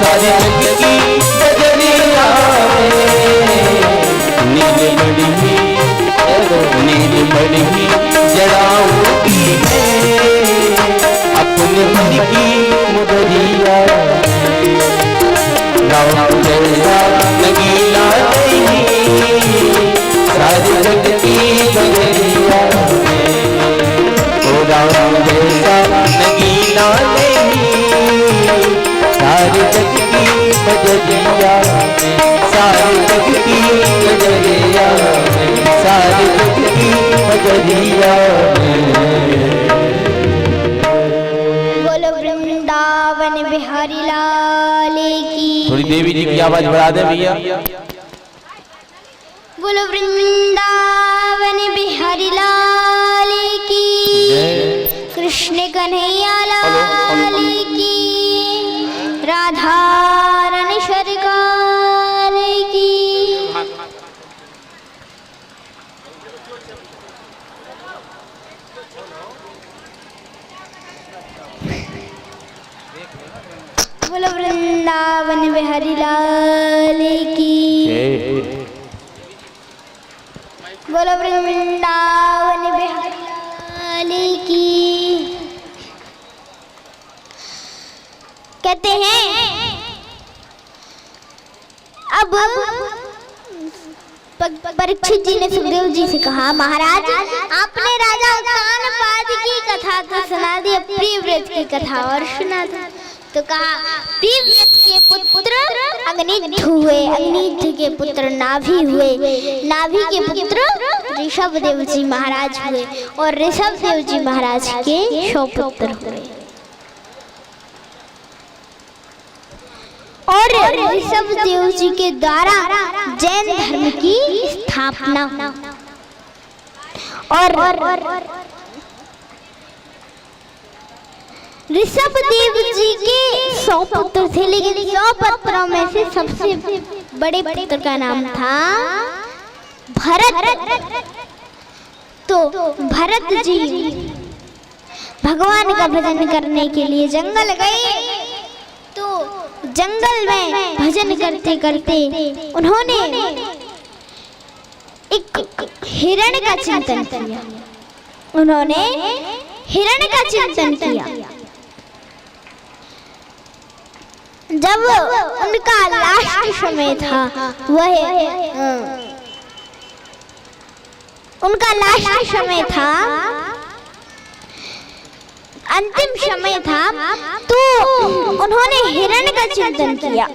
सारी जग की बजरिया नील मणि जड़ाऊंगी मैं अपने मन की मुदरिया राम जैसा नगीला नहीं सारी जग की बजरिया राम जैसा नगीला नहीं सारी जग की बजरिया सारी जग की बजरिया सारी जग की बजरिया। बोलो वृंदावन बिहारी लाल की। थोड़ी देवी जी की आवाज बढ़ा दे भैया। बोलो वृंदावन बिहारी लाल की। कृष्ण कन्हैया लाल की। राधा रानी सरकार की। बोलो वृंदावन बिहारी लाल की। बोलो वृंदावन बिहारी लाल की। कहते हैं अब परीक्षित जी ने सुखदेव जी से कहा, महाराज आपने राजा कानपाद की कथा तो सुना दी, प्रियव्रत की कथा और सुना दी। तो कहा प्रियव्रत के पुत्र अग्निध्र हुए, अग्निध्र के पुत्र नाभि हुए, नाभि के पुत्र ऋषभदेव जी महाराज हुए और ऋषभदेव जी महाराज के 100 पुत्र हुए। और ऋषभदेव जी के द्वारा जैन धर्म की स्थापना और ऋषभदेव जी के 100 पुत्र थे, लेकिन 100 पुत्रों में से सबसे बड़े पुत्र का नाम था भरत। तो भरत जी भगवान का भजन करने के लिए जंगल गए। तो जंगल में भजन करते करते उन्होंने एक हिरण का चिंतन किया। उन्होंने हिरण का चिंतन किया। जब उनका लास्ट समय था, वह उनका लास्ट समय था, अंतिम समय था, तो उन्होंने हिरण का चिंतन किया।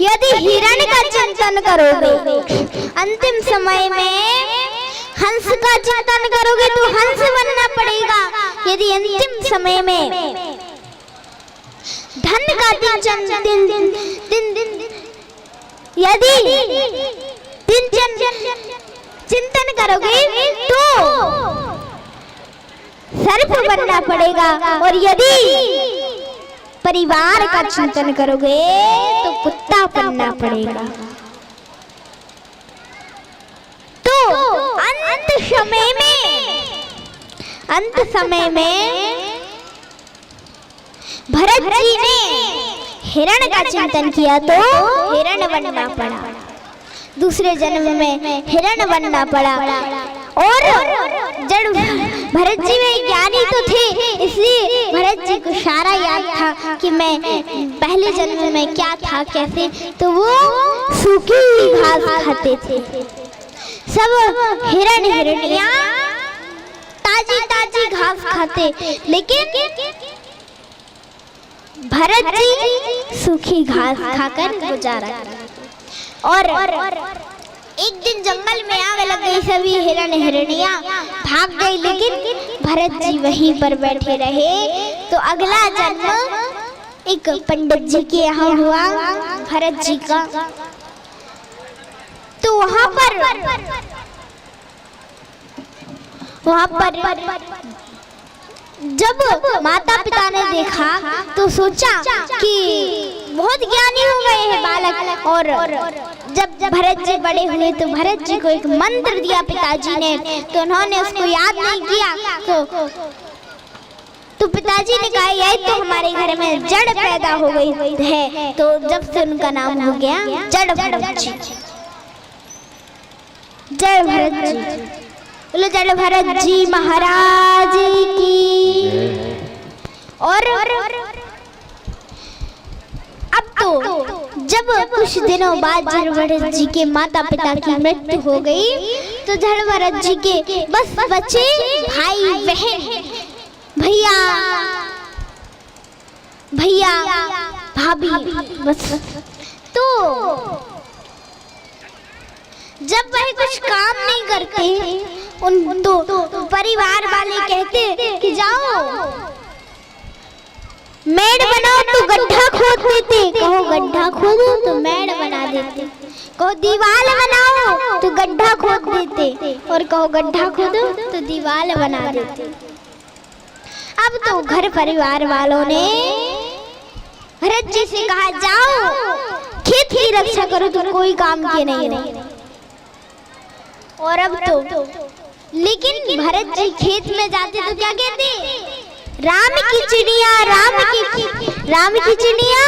यदि हिरण का चिंतन करोगे अंतिम समय में, हंस का चिंतन करोगे तो हंस बनना पड़ेगा। यदि अंतिम समय में धन का चिंतन करोगे तो सर्प बनना पड़ेगा। और यदि परिवार का चिंतन करोगे तो कुत्ता बनना पड़ेगा। तो अंत समय में भरत जी ने हिरण का चिंतन किया तो हिरण बनना पड़ा। दूसरे जन्म में हिरण बनना पड़ा। और जब भरत जी में ज्ञानी तो थे, इसलिए भरत जी को सारा याद था कि मैं पहले जन्म में क्या था, कैसे। तो वो सूखी घास खाते थे। सब हिरण हिरनियां ताजी ताजी घास खाते, लेकिन भरत जी सूखी घास खाकर गुजारा करते। और एक दिन जंगल में आग लग गई, सभी हिरण हिरनियां भाग गई, लेकिन भरत जी वहीं पर बैठे रहे। तो अगला जन्म एक पंडित जी के यहाँ हुआ, भरत जी का। तो वहां पर जब माता पिता ने देखा तो सोचा कि बहुत ज्ञानी हो गए हैं बालक। और जब भरत जी बड़े हुए तो भरत जी को एक मंत्र दिया पिताजी ने, तो उन्होंने उसको याद नहीं किया। तो तो पिताजी ने कहा यह तो हमारे घर में जड़ पैदा हो गई है, तो जब से उनका नाम हो गया जड़ भरत जी। जय भरत जी, बोलो जड़ भरत जी महाराज की। और अब तो जब कुछ दिनों बाद जड़ भरत जी के माता पिता की मृत्यु हो गई, तो जड़ भरत जी के बस बच्चे भाई बहन, भैया भैया भाभी बस। तो जब वह कुछ काम नहीं करते, उन तो परिवार वाले कहते कि जाओ मेड़ बनाओ, तो गड्ढा खोद देते। कहो गड्ढा खोदो तो मेड़ बना देते, कहो दीवार बनाओ तो गड्ढा खोद देते, और कहो गड्ढा खोदो तो दीवार बना देते। अब तो घर परिवार वालों ने भरत जी से कहा जाओ खेत की रक्षा करो, तो कोई काम के नहीं रहे। और अब तो लेकिन भरत जी खेत में जाते तो क्या कहते, राम की चिड़िया राम की चिड़िया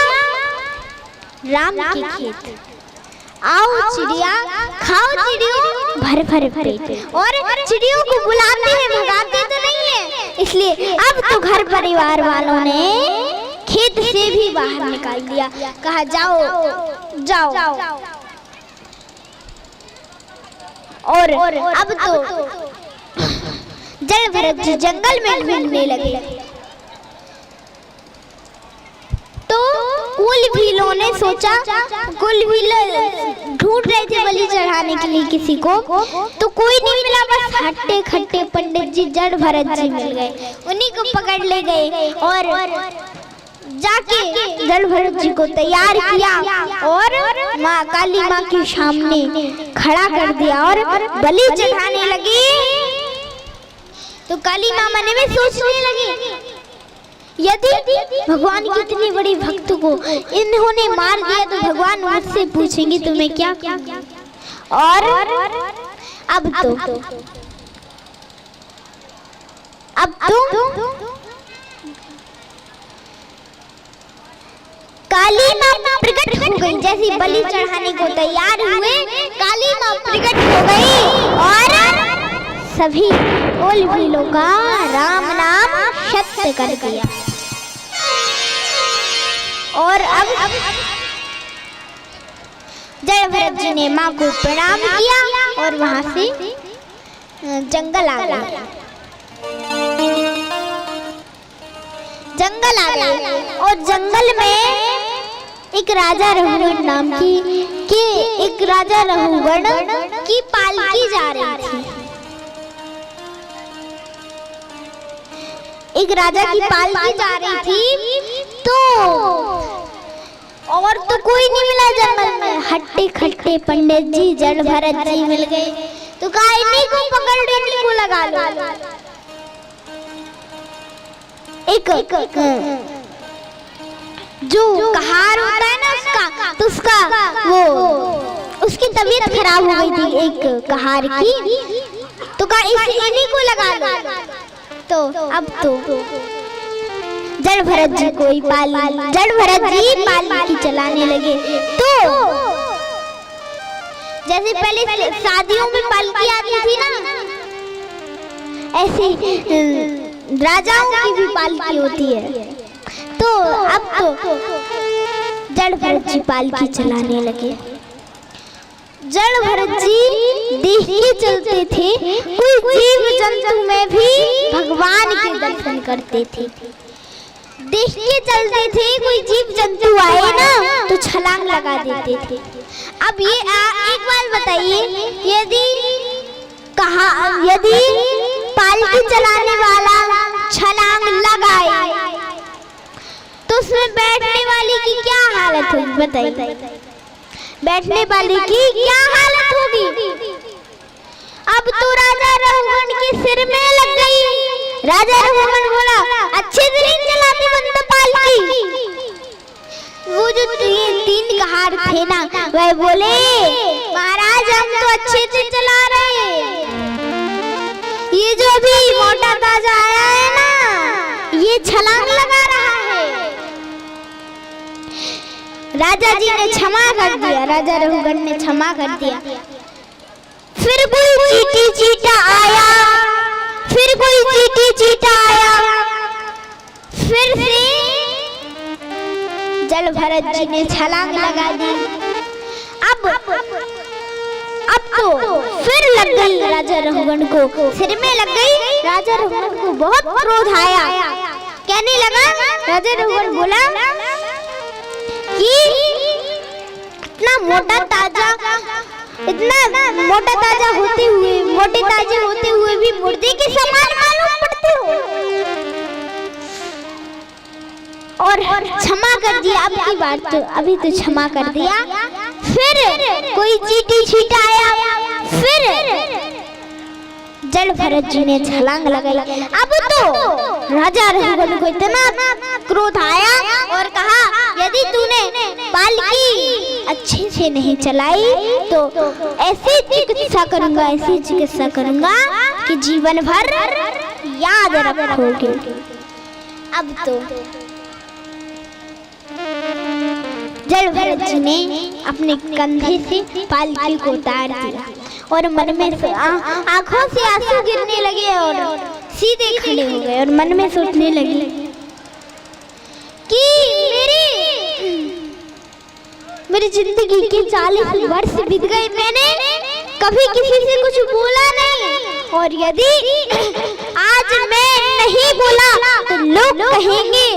राम के खेत, आओ चिड़िया खाओ चिड़ियों भर भर पेट। और चिड़ियों को बुलाते हैं, भगाते तो नहीं है। इसलिए अब तो घर परिवार वालों ने खेत से भी बाहर निकाल दिया, कहा जाओ जाओ। और अब तो जड़ भरत जी जंगल में घूमने लगे, तो कुल भीलों ने सोचा, कुल भील ढूंढ रहे थे बलि चढ़ाने के लिए किसी को, तो कोई नहीं मिला। बस हट्टे खट्टे पंडित जी जड़ भरत जी मिल गए, उन्हीं को पकड़ ले गए और जाके जड़ भरत जी को तैयार किया और माँ काली माँ के सामने खड़ा कर दिया और बलि चढ़ाने लगे। तो काली माँ मन में सोचने लगी, यदि भगवान की इतनी बड़ी भक्त को इन्होंने मार दिया, तो भगवान मुझसे पूछेंगे तुम्हें क्या किया। और अब तो काली माँ प्रकट हो गई। जैसे बलि चढ़ाने को तैयार हुए, काली माँ प्रकट हो गई और सभी कुल भीलों का राम नाम सत्य कर दिया। और अब जड़ भरत जी ने माँ को प्रणाम किया और वहां से जंगल आ गए। और जंगल में एक राजा रघुगण नाम की एक राजा रघुगण की पालकी जा रही थी। एक राजा की पालकी जा रही थी, तो और तो कोई नहीं मिला जंगल में। हट्टे खट्टे पंडित जी जड़ भरत जी मिल गए, तो कहा इन्हीं को पकड़ लो, इन्हीं को लगा लो। एक जो कहार होता है ना उसका, तो उसकी तबीयत खराब हो गई थी एक कहार की, तो कहा इन्हीं को लगा लो। तो अब तो जड़ भरत जी पालकी चलाने लगे। तो जैसे पहले शादियों में पालकी आती थी ना, ऐसे राजाओं की भी पालकी होती है। तो अब तो जड़ भरत जी पालकी चलाने लगे। जड़ भरत जी देख के चलते थे, कोई जीव जंतु में भी भगवान के दर्शन करते थे। देख के चलते थे, कोई जीव जंतु आए ना तो छलांग लगा देते थे। अब ये एक बात बताइए, यदि पालकी चलाने वाला छलांग लगाए तो उसमें बैठने वाले की क्या हालत होगी बताइए? बैठने वाले की क्या हालत होगी? अब तो राजा रघुगण के सिर में लग गई। राजा रघुगण बोला, अच्छे से नहीं चलाते बंदा पालकी। वो जो तीन कहार थे ना, वह बोले महाराज हम तो अच्छे से चला रहे, ये जो अभी मोटा ताजा आया है ना, ये राजा जी ने क्षमा कर दिया, राजा रघुगण ने क्षमा कर दिया। फिर कोई चीटी चीटा आया, फिर कोई चीटी चीटा आया, फिर से जल भरत जी ने छलांग लगा दी। अब तो फिर लग गई राजा रघुगण को, सिर में लग गई। राजा रघुगण को बहुत क्रोध आया, कहने लगा, राजा रघुगण बोला कि इतना मोटा ताजा होते हुए, मोटे ताजे होते हुए भी मुर्दे के समान मालूम पड़ते हो। और क्षमा कर दिया, अब की बात तो अभी तो क्षमा कर दिया। फिर कोई चीटी छीटा आया, फिर जल भरत जी ने छलांग लगाई। अब तो राजा रघुगण को इतना क्रोध आया और कहा, यदि तूने पालकी अच्छे से नहीं चलाई तो ऐसी चिकित्सा करूंगा कि जीवन भर याद रखोगे। अब तो जल भरत जी ने अपने कंधे से पालकी को उतार दिया और मन में आंखों से आंसू गिरने लगे और सीधे खड़े हो गए और मन में सोचने लगे कि मेरी जिंदगी के 40 वर्ष बीत गए, मैंने कभी किसी से कुछ बोला नहीं, और यदि आज मैं नहीं बोला तो लोग कहेंगे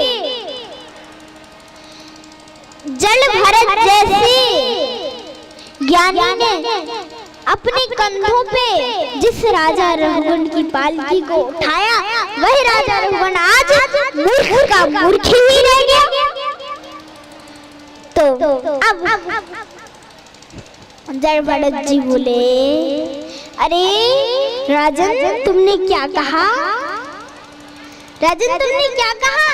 जल भरत जैसे ज्ञानी ने अपने कंधों पे जिस राजा रघुगण की पालकी को उठाया, वही राजा रघुगण आज मूर्ख का मूर्ख ही रह गया। तो अब जल भरत जी बोले, अरे राजन तुमने क्या कहा? राजन तुमने क्या कहा?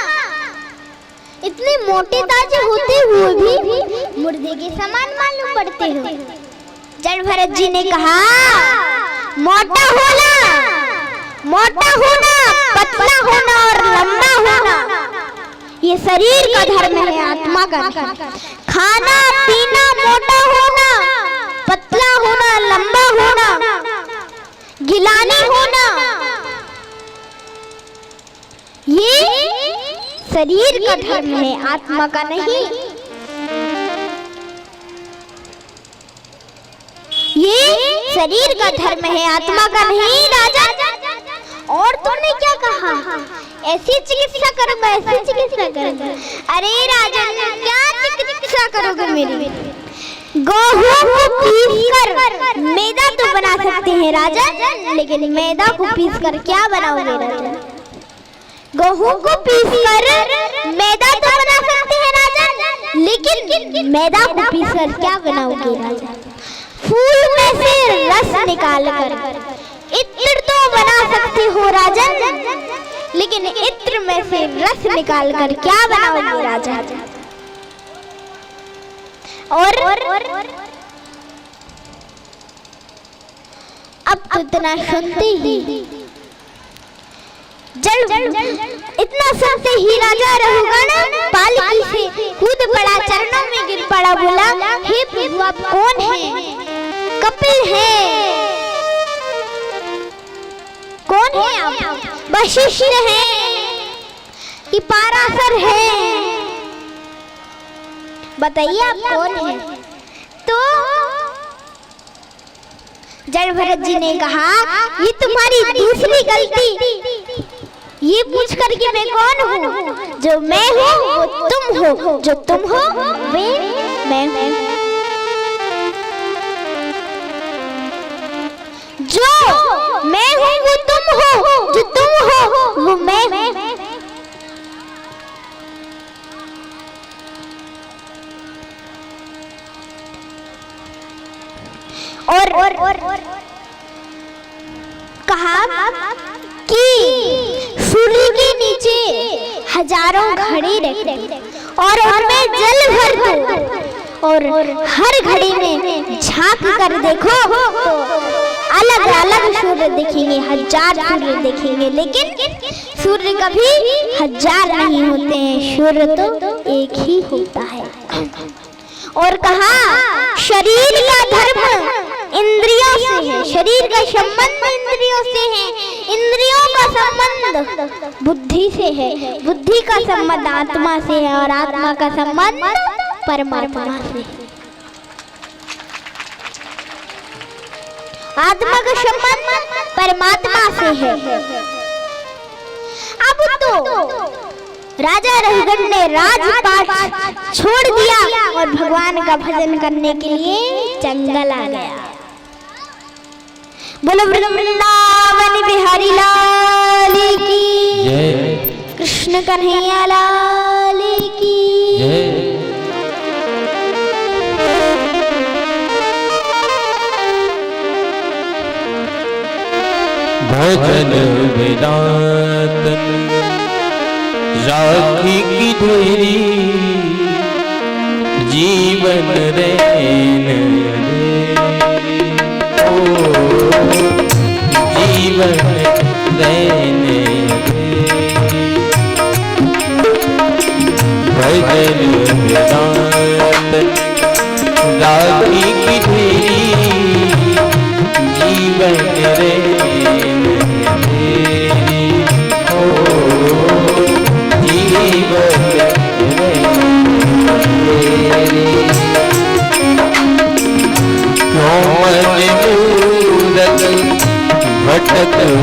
इतने मोटे ताजे होते हुए भी मुर्दे के समान मालूम पड़ते हो। जल भरत जी ने कहा, मोटा होना, पतला होना और लंबा होना ये शरीर का धर्म है, आत्मा का नहीं। खाना पीना, मोटा होना, पतला होना, लंबा होना, गिलानी होना, ये शरीर का धर्म है, आत्मा का नहीं। ये शरीर का धर्म है, आत्मा का नहीं। राजा, और तुमने क्या कहा? ऐसी चिकित्सा करूंगा, ऐसी चिकित्सा करूंगा। अरे राजन, क्या चिकित्सा करोगे मेरी? गेहूं को पीसकर मैदा तो बना सकते हैं राजन, लेकिन मैदा को पीसकर क्या बनाओगे राजन? गेहूं को पीसकर मैदा तो बना सकते हैं राजन, लेकिन मैदा को पीसकर क्या बनाओगे राजन? फूल में से रस निकालकर इत्र तो बना सकते हो राजन, लेकिन इत्र में से रस निकालकर क्या बनाओगे राजन? और अब तो इतना सुनते ही इतना सुनते ही राजा रघुगण पालकी से कूद पड़ा, चरणों में गिर पड़ा, बोला, हे प्रभु आप कौन हैं? कपिल है। कौन है आप? वशिष्ठ है कि पराशर है? बताइए आप कौन है? तो जल भरत जी ने कहा, ये तुम्हारी दूसरी गलती। ये पूछ कर कि मैं कौन हूँ? जो मैं हूँ वो तुम हो, जो तुम हो वे मैं हूँ। जो मैं हूँ वो तुम हो, जो तुम हो वो मैं हूँ। और कहा कि सूर्य के नीचे हजारों घड़ी रखते और उनमें जल भर दो और हर घड़ी में झांक कर देखो तो अलग अलग सूर्य दिखेंगे, हजार सूर्य दिखेंगे, लेकिन सूर्य कभी हजार नहीं होते हैं, सूर्य तो एक ही होता है। और कहा शरीर का धर्म इंद्रियों से है, शरीर का संबंध इंद्रियों से है, इंद्रियों का संबंध बुद्धि से है, बुद्धि का संबंध आत्मा से है और आत्मा का संबंध परमात्मा से है। आत्मा का संबंध परमात्मा से है। अब तो राजा रविगढ़ ने राजपाट छोड़ दिया और भगवान का भजन करने के लिए जंगल आ गया। बोलो वृंदावन बिहारी लाल की जय, कृष्ण कन्हैया लाल की जय। भजन वेदांतन राखी की धुरी जीवन रैन ओ जीवन रैन भजन वेदांतन राखी की धुरी जीवन रैन भटक